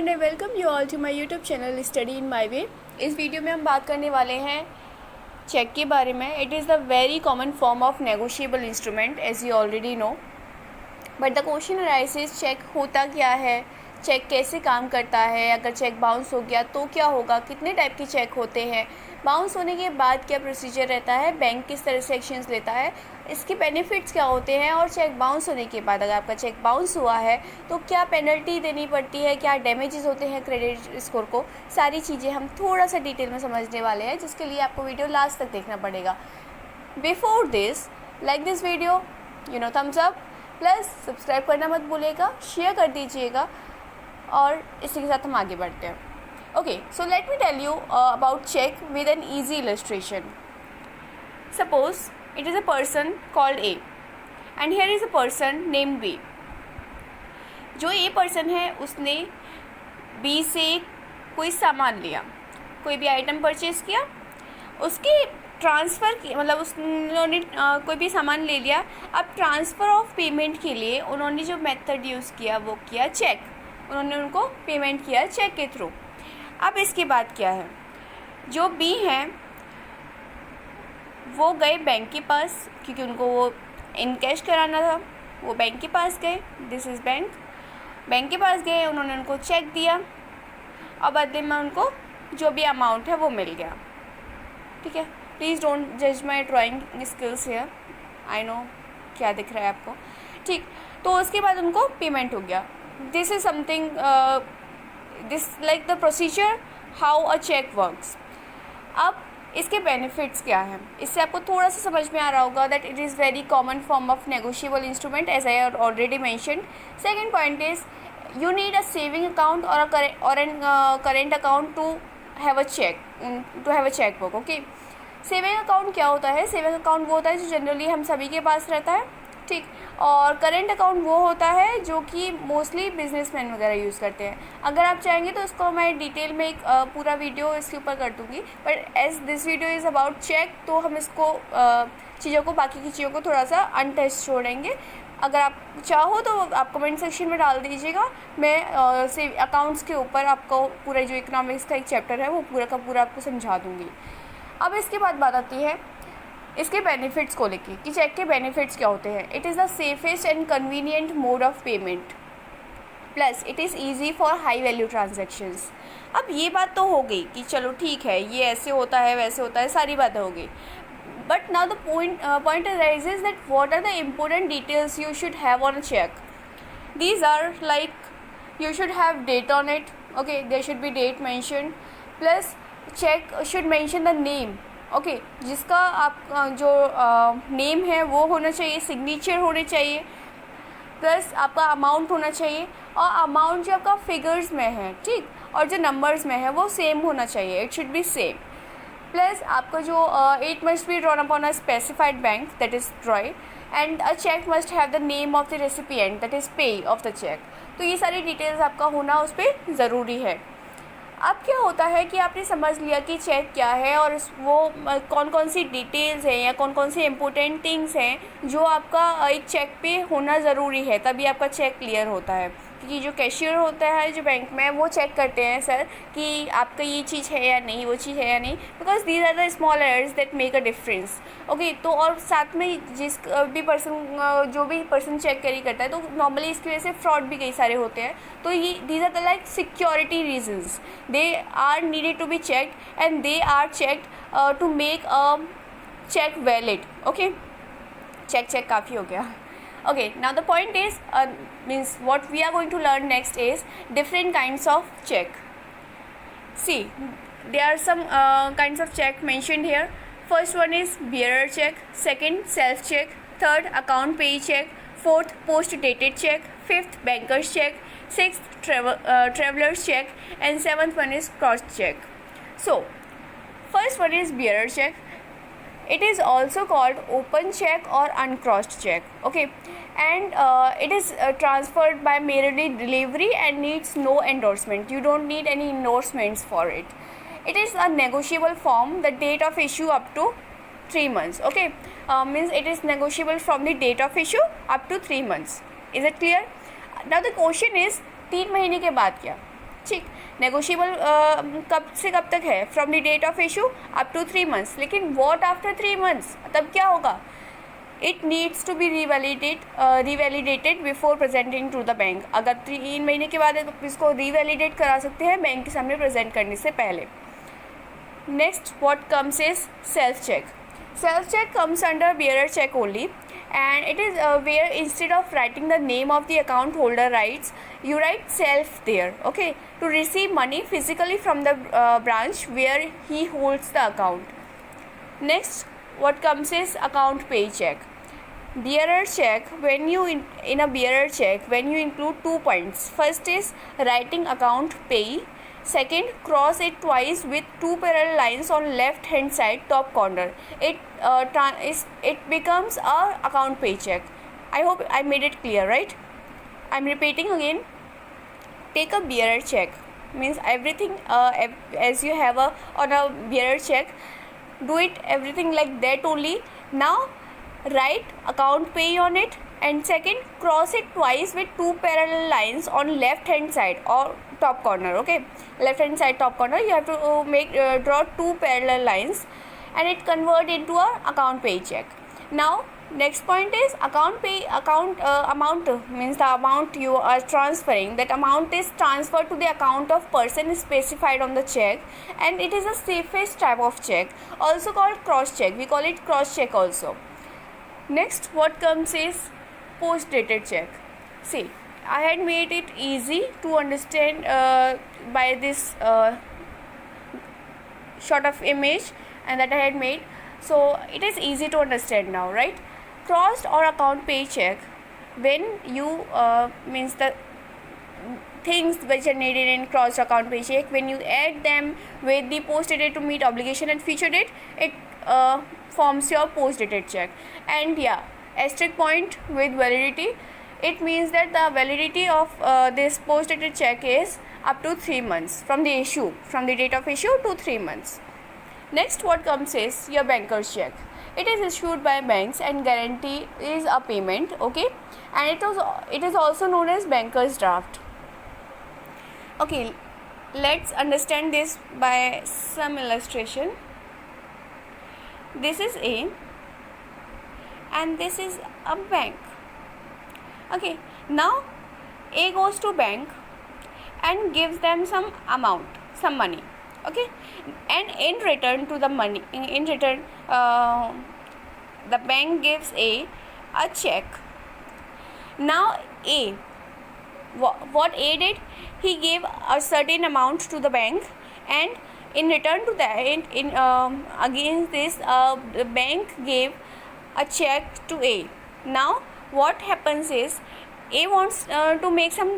And I welcome you all to my YouTube channel study in my way. इस video में हम बात करने वाले हैं चेक के बारे में। It is the very common form of negotiable instrument as you already know, but the question arises cheque होता क्या है, चेक कैसे काम करता है, अगर चेक बाउंस हो गया तो क्या होगा, कितने टाइप के चेक होते हैं, बाउंस होने के बाद क्या प्रोसीजर रहता है, बैंक किस तरह से एक्शंस लेता है, इसके बेनिफिट्स क्या होते हैं, और चेक बाउंस होने के बाद अगर आपका चेक बाउंस हुआ है तो क्या पेनल्टी देनी पड़ती है, क्या डैमेजेस होते हैं क्रेडिट स्कोर को, सारी चीज़ें हम थोड़ा सा डिटेल में समझने वाले हैं, जिसके लिए आपको वीडियो लास्ट तक देखना पड़ेगा। Before this, like this video, thumbs up, plus subscribe करना मत भूलिएगा, शेयर कर दीजिएगा, और इसी के साथ हम आगे बढ़ते हैं। Okay, so let me tell you about check with an easy illustration. Suppose it is a person called A and here is a person named B. जो A person है उसने B से कोई सामान लिया, कोई भी आइटम परचेज किया, उसकी ट्रांसफ़र की मतलब उन्होंने कोई भी सामान ले लिया। अब ट्रांसफ़र ऑफ पेमेंट के लिए उन्होंने जो मेथड यूज़ किया वो किया चेक। उन्होंने उनको पेमेंट किया चेक के थ्रू। अब इसके बाद क्या है, जो बी हैं वो गए बैंक के पास, क्योंकि उनको वो इन कैश कराना था, वो बैंक के पास गए, दिस इज़ बैंक के पास गए, उन्होंने उनको चेक दिया और बदले में उनको जो भी अमाउंट है वो मिल गया। ठीक है, प्लीज़ डोंट जज माई drawing skills here, I know क्या दिख रहा है आपको। ठीक, तो उसके बाद उनको पेमेंट हो गया। This is something this like the procedure how a cheque works. अब इसके बेनिफिट्स क्या हैं, इससे आपको थोड़ा सा समझ में आ रहा होगा that it is very common form of negotiable instrument as I already mentioned. Second point is you need a saving account और an current account to have a cheque book. Okay, saving account क्या होता है? Saving account वो होता है जो generally हम सभी के पास रहता है, ठीक, और करेंट अकाउंट वो होता है जो कि मोस्टली बिजनेसमैन वगैरह यूज़ करते हैं। अगर आप चाहेंगे तो इसको मैं डिटेल में एक पूरा वीडियो इसके ऊपर कर दूँगी, but as this video is about cheque, तो हम इसको चीज़ों को, बाकी की चीज़ों को थोड़ा सा अनटच छोड़ेंगे। अगर आप चाहो तो आप कमेंट सेक्शन में डाल दीजिएगा, मैं से अकाउंट्स के ऊपर आपको पूरा जो इकोनॉमिक्स का एक चैप्टर है वो पूरा का पूरा आपको समझा दूँगी। अब इसके बाद बात आती है इसके बेनिफिट्स को लेके कि चेक के बेनिफिट्स क्या होते हैं। It is the safest and convenient mode of payment, plus it is easy for high value transactions. अब ये बात तो हो गई कि चलो ठीक है, ये ऐसे होता है वैसे होता है, सारी बातें हो गई, but now the point arises that what are the important details you should have on a cheque. These are like you should have date on it, okay, there should be date mentioned, plus check should mention the name, okay, जिसका आप जो name है वो होना चाहिए, signature होने चाहिए, plus आपका अमाउंट होना चाहिए, और अमाउंट जो आपका फिगर्स में है, ठीक, और जो नंबर्स में है वो सेम होना चाहिए, it should be same. Plus आपका जो it must be drawn upon a specified bank, that is drawee, and a cheque must have the name of the recipient, that is payee of the cheque. तो ये सारी details आपका होना उस पर ज़रूरी है। अब क्या होता है कि आपने समझ लिया कि चेक क्या है और वो कौन कौन सी डिटेल्स हैं या कौन कौन सी इम्पोर्टेंट थिंग्स हैं जो आपका एक चेक पे होना ज़रूरी है, तभी आपका चेक क्लियर होता है। क्योंकि जो कैशियर होता है जो बैंक में, वो चेक करते हैं सर कि आपका ये चीज़ है या नहीं, वो चीज़ है या नहीं, because these are the small errors that make a difference. Okay, तो और साथ में जो भी पर्सन चेक कैरी करता है, तो नॉर्मली इसकी वजह से फ्रॉड भी कई सारे होते हैं। तो ये these are the like security reasons, they are needed to be checked and they are checked to make a cheque valid. Okay, cheque काफ़ी हो गया। Okay, now the point is means what we are going to learn next is different kinds of check. See, there are some kinds of check mentioned here. First one is bearer check, second self check, third account pay check, fourth post dated check, fifth banker's check, sixth traveler's check, and seventh one is cross check. So first one is bearer check. It is also called open check or uncrossed check, okay, and it is transferred by merely delivery and needs no endorsement. You don't need any endorsements for it. It is a negotiable form, the date of issue up to 3 months, okay, means it is negotiable from the date of issue up to 3 months. Is it clear? Now the question is 3 महीने के बाद क्या? ठीक, negotiable कब से कब तक है, from the date of issue up to 3 months, लेकिन वॉट आफ्टर 3 मंथ्स, तब क्या होगा, it needs to be revalidated before presenting to the bank. अगर 3 महीने के बाद है तो इसको रिवैलिडेट करा सकते हैं बैंक के सामने प्रेजेंट करने से पहले। Next what comes is self cheque. Self cheque comes under bearer cheque only, and it is where instead of writing the name of the account holder writes, you write self there, okay, to receive money physically from the branch where he holds the account. Next what comes is account pay check. Bearer check, when you in a bearer check, when you include 2 points, first is writing account pay, second cross it twice with 2 parallel lines on left hand side top corner, it becomes a account pay check. I hope I made it clear, right? I'm repeating again. Take a bearer check, means everything as you have on a bearer check, do it everything like that only. Now write account pay on it, and second cross it twice with 2 parallel lines on left hand side or top corner, okay, left hand side top corner, you have to draw 2 parallel lines and it convert into a account pay check. Now next point is account amount, means the amount you are transferring, that amount is transferred to the account of person specified on the check, and it is the safest type of check, also called cross check, we call it cross check also. Next what comes is post dated check. See, I had made it easy to understand by this short of image and that I had made, so it is easy to understand now, right? Crossed or account pay check, when you means the things which are needed in cross account pay check, when you add them with the post dated to meet obligation and future date, it forms your post dated check. And yeah, asterisk point with validity, it means that the validity of this post dated check is up to 3 months from the issue, from the date of issue to 3 months. Next what comes is your banker's check. It is issued by banks and guarantee is a payment, okay, and it is also known as banker's draft. Okay, let's understand this by some illustration. This is A and this is a bank. Okay, now A goes to bank and gives them some amount, some money, okay, and in return to the money, in return the bank gives A check. Now A, what A did, he gave a certain amount to the bank, and in return to that, against this the bank gave a check to A. Now what happens is A wants to make some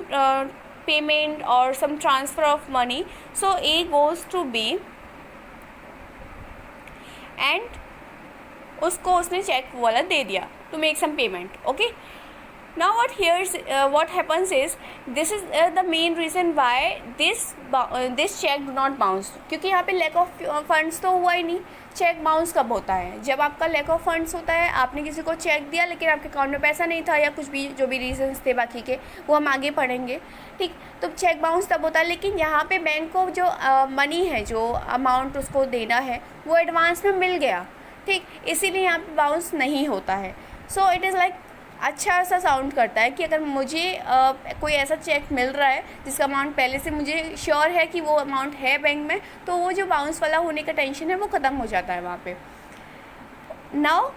payment or some transfer of money, so A goes to B and उसको उसने check वाला दे दिया to make some payment, okay. Now what happens is, this is the main reason why this check do not bounce, क्योंकि यहाँ पे lack of funds तो हुआ ही नहीं. चेक बाउंस कब होता है, जब आपका लैक ऑफ फंड्स होता है, आपने किसी को चेक दिया लेकिन आपके अकाउंट में पैसा नहीं था या कुछ भी जो भी रीजंस थे बाकी के वो हम आगे पढ़ेंगे, ठीक. तो चेक बाउंस तब होता है, लेकिन यहाँ पे बैंक को जो मनी है, जो अमाउंट उसको देना है वो एडवांस में मिल गया, ठीक, इसीलिए यहाँ पे बाउंस नहीं होता है. सो इट इज़ लाइक अच्छा सा साउंड करता है कि अगर मुझे कोई ऐसा चेक मिल रहा है जिसका अमाउंट पहले से मुझे श्योर है कि वो अमाउंट है बैंक में, तो वो जो बाउंस वाला होने का टेंशन है वो ख़त्म हो जाता है वहाँ पे. Now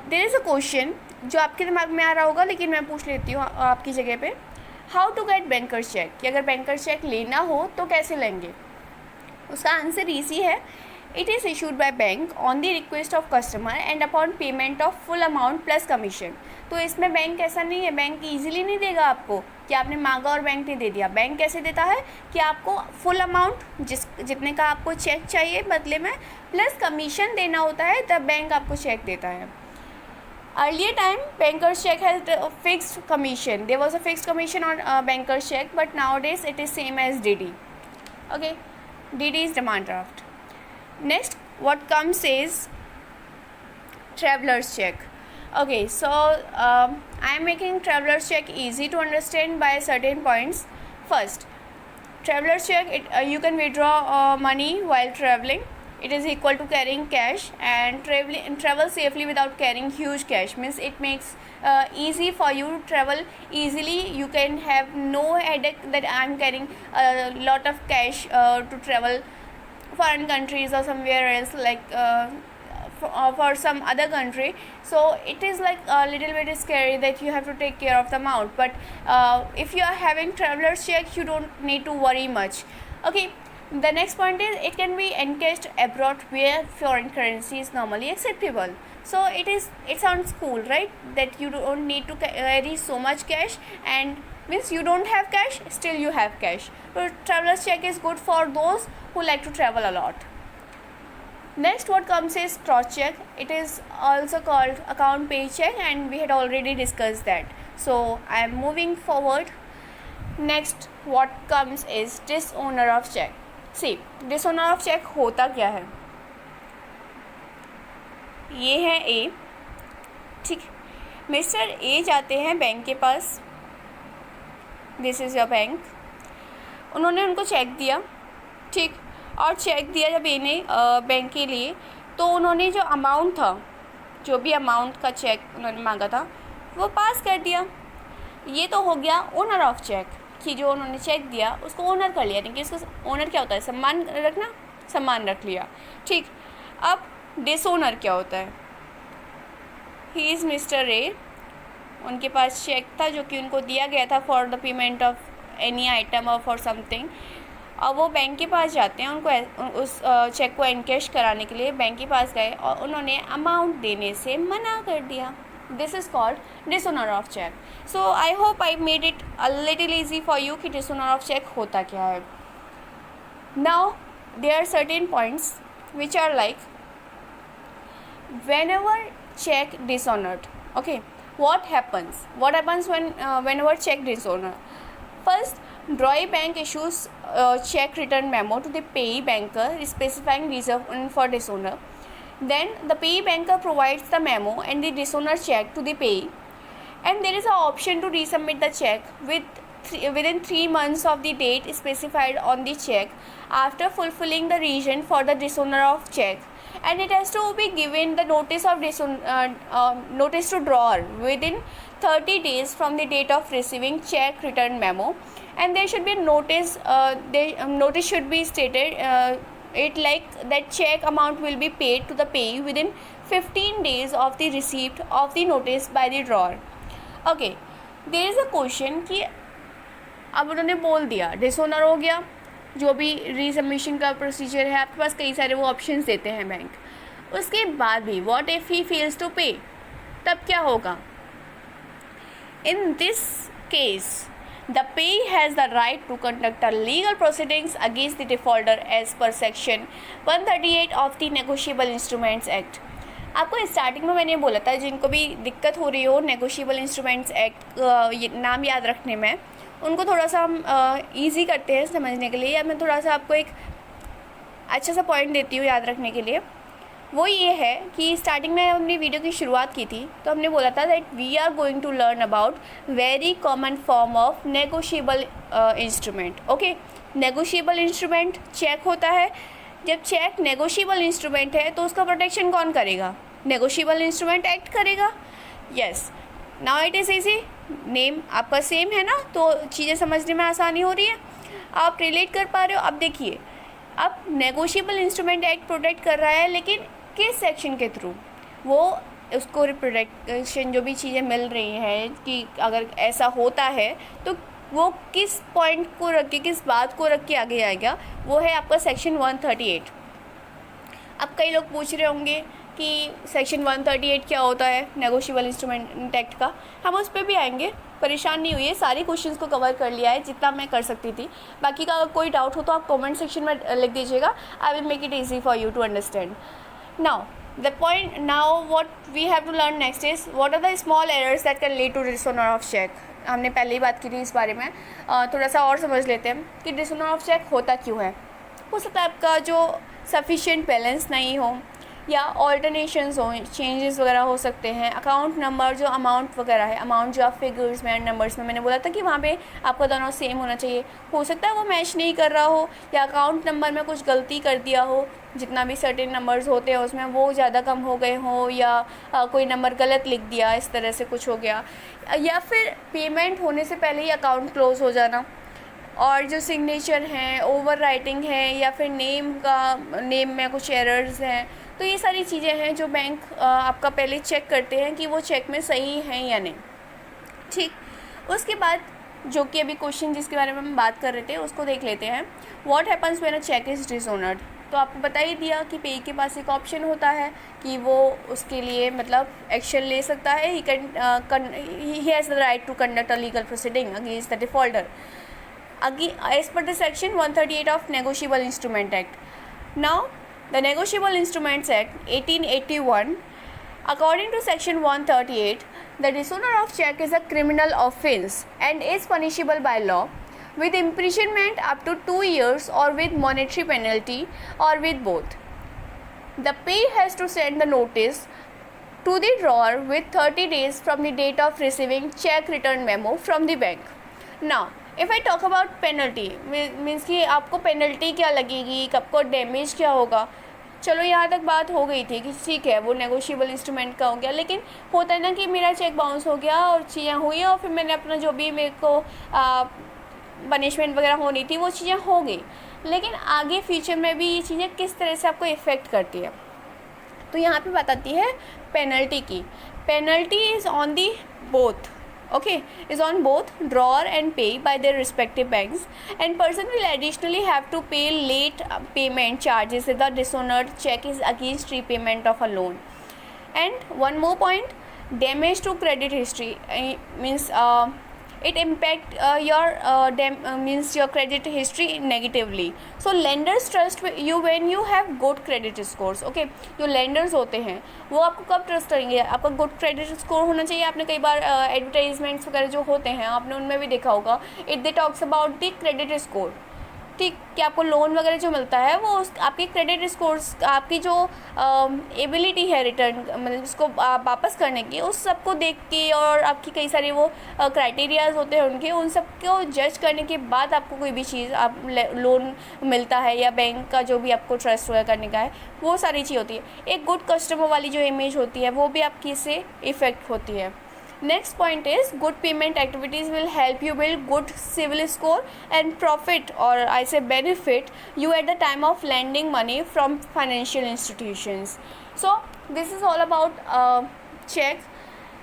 there is a question जो आपके दिमाग में आ रहा होगा, लेकिन मैं पूछ लेती हूँ आपकी जगह पे. How to get banker cheque, कि अगर बैंकर चेक लेना हो तो कैसे लेंगे. उसका आंसर ईजी है. It is issued by bank on the request of customer and upon payment of full amount plus commission. तो इसमें बैंक ऐसा नहीं है, बैंक इजीली नहीं देगा आपको कि आपने मांगा और बैंक ने दे दिया. बैंक कैसे देता है कि आपको फुल अमाउंट जितने का आपको चेक चाहिए बदले में प्लस कमीशन देना होता है, तब बैंक आपको चेक देता है. Earlier time banker's check has fixed commission. There was a fixed commission on banker's check, but nowadays it is same as DD. Okay, DD is demand draft. Next what comes is traveler's check. Okay, so I am making traveler's check easy to understand by certain points. First, traveler's check, you can withdraw money while traveling. It is equal to carrying cash, and travel safely without carrying huge cash means it makes easy for you to travel easily. You can have no headache that I am carrying a lot of cash to travel foreign countries or somewhere else, like for some other country. So it is like a little bit scary that you have to take care of the amount, but if you are having traveler's check, you don't need to worry much. Okay, the next point is it can be encashed abroad where foreign currency is normally acceptable. So it sounds cool, right, that you don't need to carry so much cash, and means you don't have cash, still you have cash. So traveler's check is good for those who like to travel a lot. Next what comes is cross check. It is also called account pay check, and we had already discussed that. So I am moving forward. Next what comes is dishonor of check. See, dishonor of check होता क्या है? ये है ए, ठीक, mister A जाते हैं bank के पास, this is your bank, उन्होंने उनको चेक दिया, ठीक, और चेक दिया जब ए ने बैंक के लिए, तो उन्होंने जो अमाउंट था, जो भी अमाउंट का चेक उन्होंने मांगा था, वो पास कर दिया. ये तो हो गया ओनर ऑफ चेक, कि जो उन्होंने चेक दिया उसको ओनर कर लिया, यानी कि उसको ओनर क्या होता है, सम्मान रखना, सम्मान रख लिया, ठीक. अब डिसओनर क्या होता है? ही इज़ मिस्टर ए, उनके पास चेक था जो कि उनको दिया गया था for the payment of any item और फॉर समथिंग. अब वो बैंक के पास जाते हैं, उनको उस चेक को एनकैश कराने के लिए बैंक के पास गए और उन्होंने अमाउंट देने से मना कर दिया. This is called dishonour of cheque. So I hope I made it a little easy for you कि डिसऑनर ऑफ चेक होता क्या है. Now there are certain points which are like whenever check dishonored. Okay, what happens whenever check dishonor? First, drawee bank issues check return memo to the payee banker specifying reason for dishonor. Then the payee banker provides the memo and the dishonor check to the payee, and there is an option to resubmit the check within 3 months of the date specified on the check after fulfilling the reason for the dishonor of check. And it has to be given the notice of notice to drawer within 30 days from the date of receiving check return memo, and there should be notice. Notice should be stated it like that check amount will be paid to the payee within 15 days of the receipt of the notice by the drawer. Okay, there is a question कि अब उन्होंने बोल दिया dishonour हो गया, जो भी रीसबमिशन का प्रोसीजर है आपके पास कई सारे वो ऑप्शंस देते हैं बैंक. उसके बाद भी what if he fails to pay, तब क्या होगा? In this case the payee has the right to conduct a legal proceedings against the defaulter as per section 138 of the negotiable instruments act. आपको starting में मैंने बोला था जिनको भी दिक्कत हो रही हो नेगोशिएबल इंस्ट्रूमेंट्स एक्ट नाम याद रखने में, उनको थोड़ा सा हम ईजी करते हैं समझने के लिए, या मैं थोड़ा सा आपको एक अच्छा सा पॉइंट देती हूँ याद रखने के लिए. वो ये है कि स्टार्टिंग में हमने वीडियो की शुरुआत की थी तो हमने बोला था that we are going to learn about very common form of negotiable instrument. Okay, negotiable instrument cheque होता है. जब चेक नेगोशिएबल इंस्ट्रूमेंट है तो उसका प्रोटेक्शन कौन करेगा? नेगोशिएबल इंस्ट्रूमेंट एक्ट करेगा. Yes, now it is easy, name आपका सेम है ना, तो चीज़ें समझने में आसानी हो रही है, आप रिलेट कर पा रहे हो. अब देखिए, अब नेगोशिएबल इंस्ट्रूमेंट एक्ट प्रोटेक्ट कर रहा है, लेकिन किस सेक्शन के थ्रू? वो उसको प्रोटेक्शन जो भी चीज़ें मिल रही हैं कि अगर ऐसा होता है तो वो किस पॉइंट को रख के, किस बात को रख के आगे आएगा, वो है आपका सेक्शन 138. अब कई लोग पूछ रहे होंगे कि सेक्शन 138 क्या होता है नेगोशिएबल इंस्ट्रूमेंट एक्ट का. हम उस पर भी आएंगे, परेशान नहीं हुई, सारी क्वेश्चंस को कवर कर लिया है जितना मैं कर सकती थी. बाकी का अगर कोई डाउट हो तो आप कमेंट सेक्शन में लिख दीजिएगा. I will make it easy for you to understand. Now the point, now what we have to learn next is what are the small errors that can lead to dishonour of cheque. हमने पहले ही बात की थी इस बारे में, थोड़ा सा और समझ लेते हैं कि डिसऑनर ऑफ चेक होता क्यों है. हो सकता है आपका जो सफिशिएंट बैलेंस नहीं हो, या ऑल्टरनेशंस हो, चेंजेस वगैरह हो सकते हैं। अकाउंट नंबर जो अमाउंट वगैरह है, अमाउंट जो आप फिगर्स में एंड नंबर्स में, मैंने बोला था कि वहाँ पे आपका दोनों सेम होना चाहिए, हो सकता है वो मैच नहीं कर रहा हो या अकाउंट नंबर में कुछ गलती कर दिया हो, जितना भी सर्टेन नंबर्स होते हैं उसमें वो ज़्यादा कम हो गए हों, या कोई नंबर गलत लिख दिया, इस तरह से कुछ हो गया, या फिर पेमेंट होने से पहले ही अकाउंट क्लोज हो जाना। और जो सिग्नेचर हैं, ओवर राइटिंग है, या फिर नेम में कुछ एरर्स हैं, तो ये सारी चीज़ें हैं जो बैंक आपका पहले चेक करते हैं कि वो चेक में सही हैं या नहीं। ठीक, उसके बाद जो कि अभी क्वेश्चन जिसके बारे में हम बात कर रहे थे उसको देख लेते हैं। What happens when a cheque is dishonoured. तो आपको बता ही दिया कि पे के पास एक ऑप्शन होता है कि वो उसके लिए मतलब एक्शन ले सकता है। He has the right to conduct a legal proceeding against the defaulter as per the section 138 of Negotiable Instrument Act. Now, the Negotiable Instruments Act 1881, according to section 138, the dishonor of check is a criminal offence and is punishable by law with imprisonment up to 2 years or with monetary penalty or with both. The payee has to send the notice to the drawer with 30 days from the date of receiving check return memo from the bank. Now, if I talk about penalty, means कि आपको penalty क्या लगेगी, आपको damage क्या होगा। चलो यहाँ तक बात हो गई थी कि ठीक है वो नेगोशिएबल इंस्ट्रूमेंट का हो गया, लेकिन होता है ना कि मेरा चेक बाउंस हो गया और चीज़ें हुई और फिर मैंने अपना जो भी मेरे को पनिशमेंट वगैरह होनी थी वो चीज़ें हो गई, लेकिन आगे फ्यूचर में भी ये चीज़ें किस तरह से आपको इफ़ेक्ट करती है। तो यहाँ पे बताती है पेनल्टी की। Penalty is on the both, is on both drawer and pay by their respective banks, and person will additionally have to pay late payment charges if the dishonored check is against repayment of a loan. And one more point, damage to credit history means it impact means your credit history negatively. So lenders trust you when you have good credit scores. Okay, जो lenders होते हैं वो आपको कब trust करेंगे, आपका good credit score होना चाहिए। आपने कई बार एडवर्टाइजमेंट्स वगैरह जो होते हैं आपने उनमें भी देखा होगा, it they talks about the credit score. ठीक, कि आपको लोन वगैरह जो मिलता है वो आपके क्रेडिट स्कोर्स, आपकी जो एबिलिटी है रिटर्न मतलब उसको वापस करने की, उस सबको देख के और आपकी कई सारे वो क्राइटेरियाज होते हैं उनके, उन सब को जज करने के बाद आपको कोई भी चीज़ आप लोन मिलता है या बैंक का जो भी आपको ट्रस्ट वगैरह करने का है वो सारी चीज़ होती है। एक गुड कस्टमर वाली जो इमेज होती है वो भी आपकी इससे इफ़ेक्ट होती है। Next point is good payment activities will help you build good civil score and profit, or I say benefit you at the time of lending money from financial institutions. So this is all about check.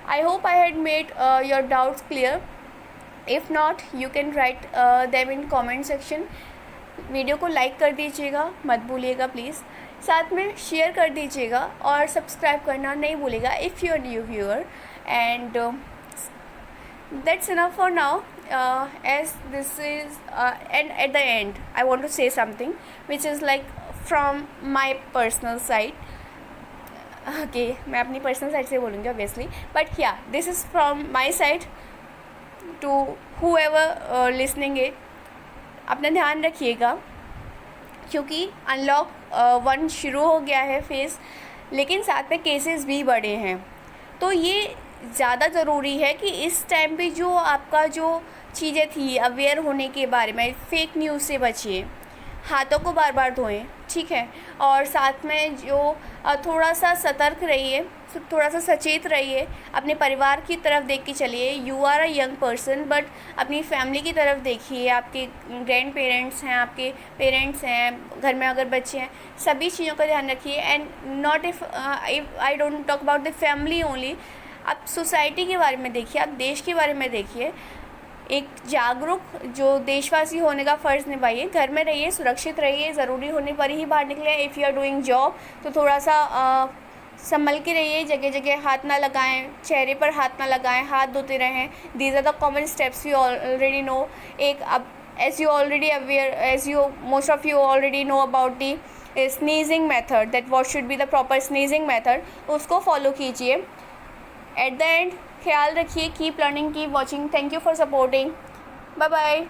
I hope I had made your doubts clear. If not, you can write them in comment section. Video को like कर दीजिएगा, मत भूलिएगा please, साथ में share कर दीजिएगा और सब्सक्राइब करना नहीं भूलिएगा if you are new viewer. And that's enough for now, as this is and at the end I want to say something which is like from my personal side. Okay, मैं अपनी personal side से बोलूँगी obviously, but yeah, this is from my side to whoever listening it. अपना ध्यान रखिएगा क्योंकि unlock 1 शुरू हो गया है फेज़, लेकिन साथ में केसेस भी बढ़े हैं, तो ये ज़्यादा ज़रूरी है कि इस टाइम पे जो आपका जो चीज़ें थी अवेयर होने के बारे में, फेक न्यूज़ से बचिए, हाथों को बार बार धोएं, ठीक है, और साथ में जो थोड़ा सा सतर्क रहिए, थोड़ा सा सचेत रहिए, अपने परिवार की तरफ देख के चलिए। You are a young person, but अपनी फैमिली की तरफ देखिए, आपके ग्रैंड पेरेंट्स हैं, आपके पेरेंट्स हैं, घर में अगर बच्चे हैं, सभी चीज़ों का ध्यान रखिए। And not if I don't talk about the family only, आप सोसाइटी के बारे में देखिए, आप देश के बारे में देखिए, एक जागरूक जो देशवासी होने का फ़र्ज़ निभाइए, घर में रहिए, सुरक्षित रहिए, ज़रूरी होने पर ही बाहर निकलें। If you are doing job तो थोड़ा सा संभल के रहिए, जगह जगह हाथ ना लगाएं, चेहरे पर हाथ ना लगाएं, हाथ धोते रहें। These are the common steps you already know. एक अब as you already aware, as you most of you already know about the sneezing method, that what should be the proper sneezing method, उसको follow कीजिए। At the end ख्याल रखिए, keep learning, keep watching. Thank you for supporting, bye bye.